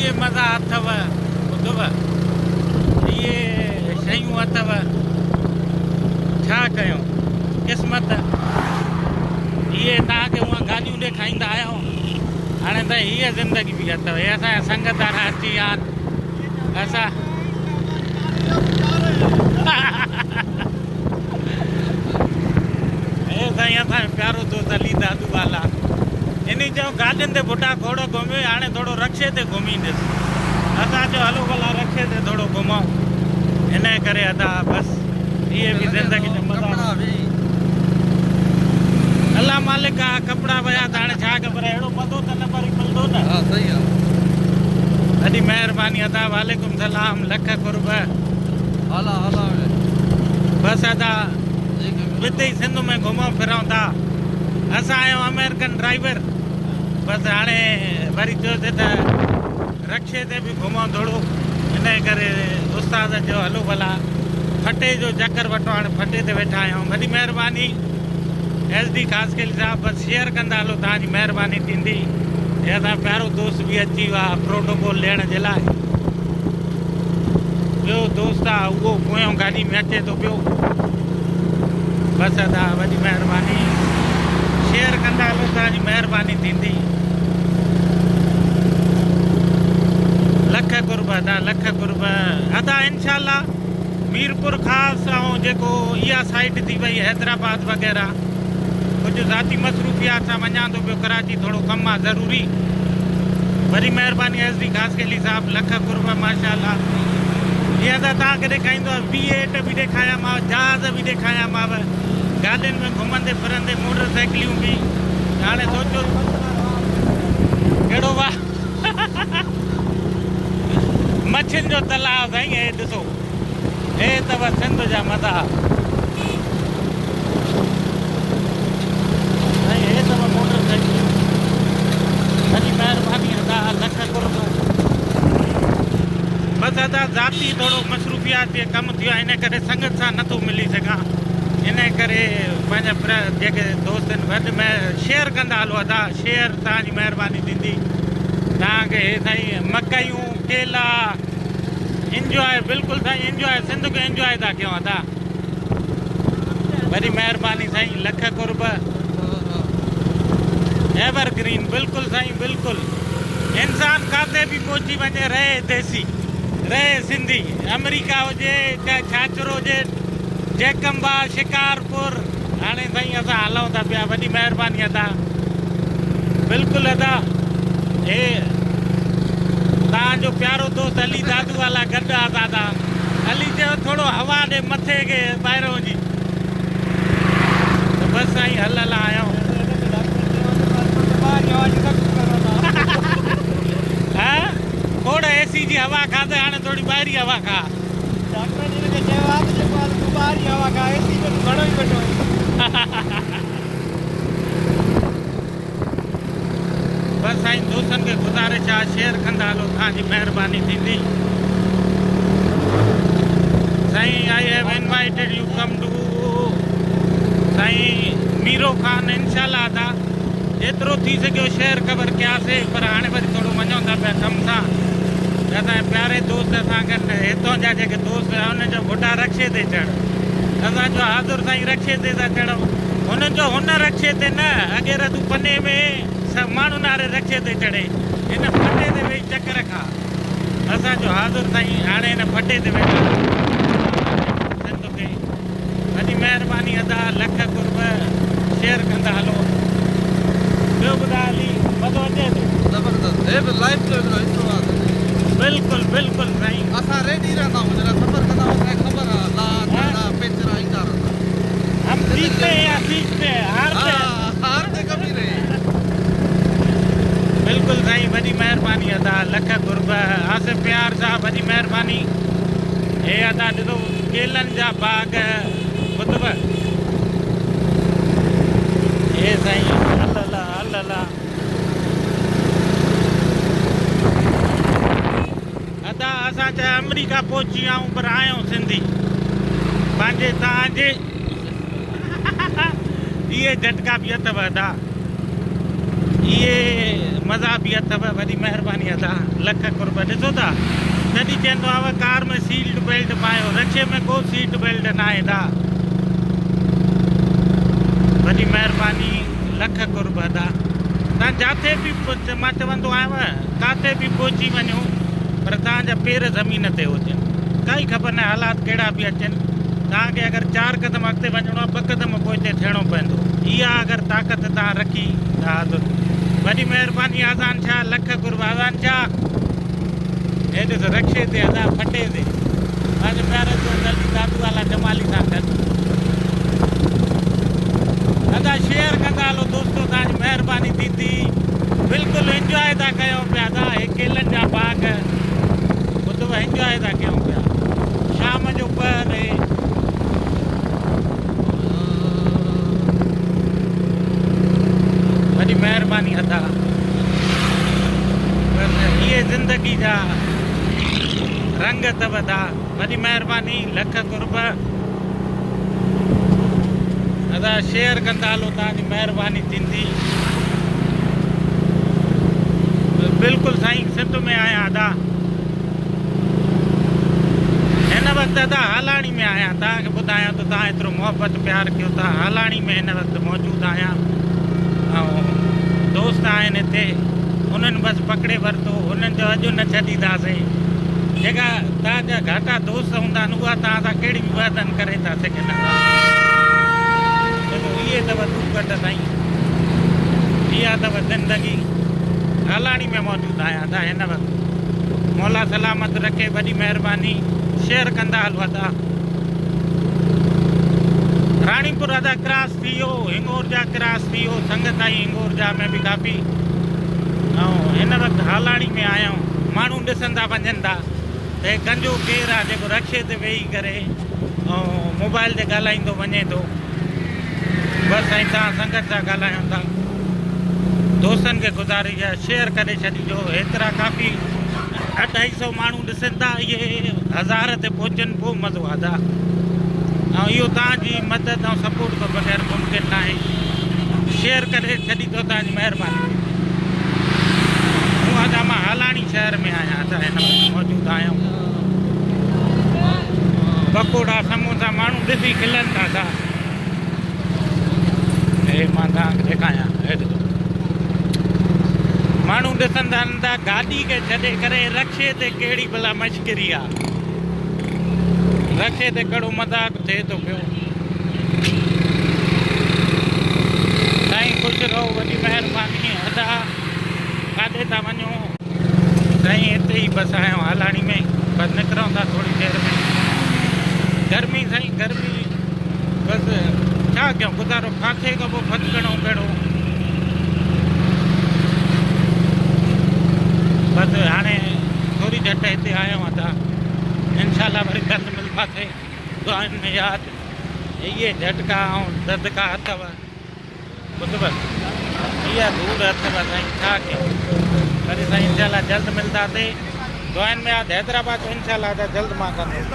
इहे मज़ा अथव ॿुधव इहे शयूं अथव छा कयूं क़िस्मत इहे तव्हांखे हूअं ॻाल्हियूं ॾेखारींदा आहियूं हाणे त हीअ ज़िंदगी बि अथव हे असांजा संगतदार अची विया आहिनि असां हे साईं असांजो प्यारो दोस्त अली दादू वाला इन चयो गाॾियुनि ते बुढा घोड़ो घुमियो हाणे थोरो रक्शे ते घुमी ॾिस असां चयो हलो भला रक्शे ते थोरो घुमूं हिन करे अदा बसि इहे बि ज़िंदगी जो मज़ा अलाह मालिक आहे कपिड़ा विया त हाणे छा ख़बर अहिड़ो पतो त न वरी मिलंदो न हा सही आहे ॾाढी महिरबानी अदा वालेकुम सलाम लख कुर्ब हाला हाला बसि अदा हिते ई सिंध में घुमूं फिरूं था असां आहियूं अमेरिकन ड्राइवर बसि हाणे वरी चयोसीं त रक्शे ते बि घुमूं थोरो हिन करे उस्ताद चयो हलो भला फटे जो चकर वठो हाणे फटे ते वेठा आहियूं वॾी महिरबानी SD ख़ासकेली साहिबु बसि शेयर कंदा हलो तव्हांजी महिरबानी थींदी हे असां प्यारो दोस्त बि अची वियो आहे प्रोटोकॉल ॾियण जे लाइ ॿियो दोस्त आहे उहो पोयों गाॾी में अचे थो पियो बसि अदा वॾी महिरबानी शेयर कंदा हलो तव्हांजी महिरबानी थींदी लख कुर्ब अदा लख कुर्ब अदा इनशाला मीरपुर ख़ासि ऐं जेको इहा साइड थी वई हैदराबाद वग़ैरह कुझु ज़ाती मसरूफ़ियात सां वञा थो पियो कराची थोरो कमु आहे ज़रूरी वरी महिरबानी SD ख़ासकेली साहिबु लख कुर्ब माशाअल्लाह ईअं त तव्हांखे ॾेखारींदो आहे V8 बि ॾेखारियामांव जहाज़ बि ॾेखारियामांव गाॾियुनि में घुमंदे फिरंदे मोटर साइकिलियूं बि हाणे सोचो कहिड़ो वाह मच्छियुनि जो तलाउ साईं हे ॾिसो हे अथव सिंध जा मज़ा साईं हे अथव मोटर साइकिलियूं वॾी महिरबानी अदा लख कुर्ब बसि अदा ज़ाती थोरो मसरूफ़ियात जे कमु थियो आहे हिन करे संगत सां नथो मिली सघां इन करे पंहिंजा जेके दोस्त आहिनि वधि में शेयर कंदा हलो अदा शेयर तव्हांजी महिरबानी थींदी तव्हांखे हे साईं मकइयूं केला इंजॉय बिल्कुलु साईं इंजॉय सिंध खे इंजॉय था कयूं अदा वॾी महिरबानी साईं लख कुर्ब एवरग्रीन बिल्कुलु साईं बिल्कुलु इंसान किथे बि पहुची वञे रहे देसी रहे सिंधी अमेरिका हुजे छाछरो हुजे जैकम्बा शिकारपुर हाणे साईं असां हलूं था पिया वॾी महिरबानी अदा बिल्कुलु अदा हे तव्हांजो प्यारो दोस्त अली दादू वाला गॾु आहे दादा अली चयो थोरो हवा ॾे मथे खे ॿाहिरों जी बसि साईं हलियल आहियूं हा खोड़ AC जी हवा खाधे हाणे थोरी ॿाहिरी हवा खा बसि साईं दोस्तनि खे गुज़ारिश आहे शेयर कंदा हलो तव्हांजी महिरबानी थींदी साईं I have invited you come to साईं मीरो खान इनशाला अदा जेतिरो थी सघियो शेयर ख़बर कयासीं पर हाणे वरी थोरो वञूं था पिया कम सां असांजे प्यारे दोस्त सां गॾु हितां जा जेके दोस्त हुआ हुनजो बुढा रक्शे ते चढ़ असांजो हाज़ुर साईं रक्शे ते था चढ़ूं हुनजो हुन रक्शे ते न अॻे तूं पने में सभु माण्हुनि वारे रक्शे ते चढ़े हिन फटे ते वेही चकर खा असांजो हाज़ुर साईं हाणे हिन फटे ते वेठा सिंध खे वॾी महिरबानी अदा लख कुर्ब शेयर कंदा हलो ॿियो ॿुधायो हली मज़ो अचे थो ज़बरदस्त हे बि लाइफ जो हिकिड़ो हिसो आहे बिल्कुलु बिल्कुलु साईं असां रेडी रहंदा आहियूं जॾहिं सफ़र कंदा आहियूं ख़बर आहे ला पेचरा ईंदा रहंदा हम जीतते हैं या सीखते हैं हारते कभी रहे बिल्कुलु साईं वॾी महिरबानी अदा लख कुर्ब आसिफ़ प्यार साहब वॾी महिरबानी हे अदा ॾिसो केलनि जा बाग ॿुधव हे साईं अल्ला अल्ला अदा असां चाहे अमेरिका पहुची विया आहियूं पर आहियूं सिंधी पंहिंजे तव्हांजे इहे झटका बि अथव अदा इहे मज़ा बि अथव वॾी महिरबानी अदा लख कुर्ब ॾिसो था जॾहिं चवंदो आहे कार में सीट बेल्ट पायो रक्षे में को सीट बेल्ट न आहे दा वॾी महिरबानी लख कुर्ब अदा तव्हां जिथे बि मां चवंदो आहियां किथे बि पहुची वञो पर तव्हांजा पेर ज़मीन ते हुजनि काई ख़बर न हालात कहिड़ा बि अचनि तव्हांखे अगरि 4 क़दम अॻिते वञिणो आहे 2 क़दम पोइते थियणो पवंदो इहा अगरि ताक़त तव्हां रखी त वॾी महिरबानी आज़ान शाह लख कुर्ब आज़ान शाह हे ॾिसो रक्षे ते अदा फटे ते पंहिंजे प्यारे जो जल्दी दादू वाला जमाली सां गॾु अदा शेयर कंदा हलो दोस्तो तव्हांजी महिरबानी थींदी बिल्कुलु इंजॉय था कयूं पिया अदा हे केलनि जा बाग ॿुधव इंजॉय था कयूं पिया शाम जो पहर वॾी महिरबानी अदा इहे ज़िंदगी जा रंग अथव अदा वॾी महिरबानी लख कुर्ब अदा शेयर कंदा हलो तव्हांजी महिरबानी थींदी बिल्कुलु साईं सिंध में आहियां अदा हिन वक़्तु अदा हालाणी में आहियां तव्हांखे ॿुधायां त तव्हां एतिरो मोहबत प्यार कयो था हालाणी में हिन वक़्तु मौजूदु आहियां ऐं दोस्त आहिनि हिते उन्हनि बसि पकिड़े वरितो उन्हनि जो अॼु न छॾींदासीं जेका तव्हांजा घाटा दोस्त हूंदा आहिनि उहा तव्हां सां कहिड़ी बि वर्तन करे था सघनि इहे अथव दुखट साईं इहा अथव ज़िंदगी हालाणी में मौजूदु आहियां अदा हिन वक़्तु मौला सलामत रखे वॾी महिरबानी शेयर कंदा हलो अदा राणीपुर अदा क्रॉस थी वियो हिंगोरजा क्रॉस थी वियो संगत आई हिंगोरजा में बि काफ़ी ऐं हिन वक़्तु हालाणी में आया आहियूं माण्हू ॾिसंदा वञनि था त हे गंजो केरु आहे जेको रक्षे ते वेही करे ऐं मोबाइल ते ॻाल्हाईंदो वञे थो बसि साईं तव्हां संगत सां ॻाल्हायूं था दोस्तनि खे गुज़ारिश आहे शेयर करे छॾिजो हेतिरा काफ़ी 250 माण्हू ॾिसनि था इहे 1000 ते पहुचनि पोइ मज़ो आहे ऐं इहो तव्हांजी मदद ऐं सपोर्ट खां बग़ैर मुमकिन न आहे शेयर करे छॾींदो तव्हांजी महिरबानी हूअं अदा मां हालाणी शहर में आहियां असां हिन वक़्तु मौजूदु आहियूं पकोड़ा समोसा माण्हू ॾिसी खिलनि था अदा हे मां तव्हांखे ॾेखारियां हेॾो माण्हू ॾिसंदा था गाॾी खे छॾे करे रक्षे ते कहिड़ी भला मश्करी आहे रक्षे ते कहिड़ो मज़ाक थिए थो पियो साईं ख़ुशि रहो वॾी महिरबानी अदा काॾे था वञो साईं हिते ई बसि आहियूं हालाणी में बसि निकिरूं था थोरी देरि में गर्मी साईं गर्मी बसि छा कयूं गुज़ारो किथे खां पोइ फटकणो कहिड़ो बसि हाणे थोरी झटि हिते आहियूं अदा इंशाल्लाह वरी जल्द मिलंदासीं दुआनि में यादि इहे झटका ऐं ददका अथव ॿुधव इहा धूड़ अथव साईं छा कयूं वरी साईं इंशाल्लाह जल्द मिलंदासीं दुआनि में यादि हैदराबाद इंशाल्लाह जल्द मां कंदुसि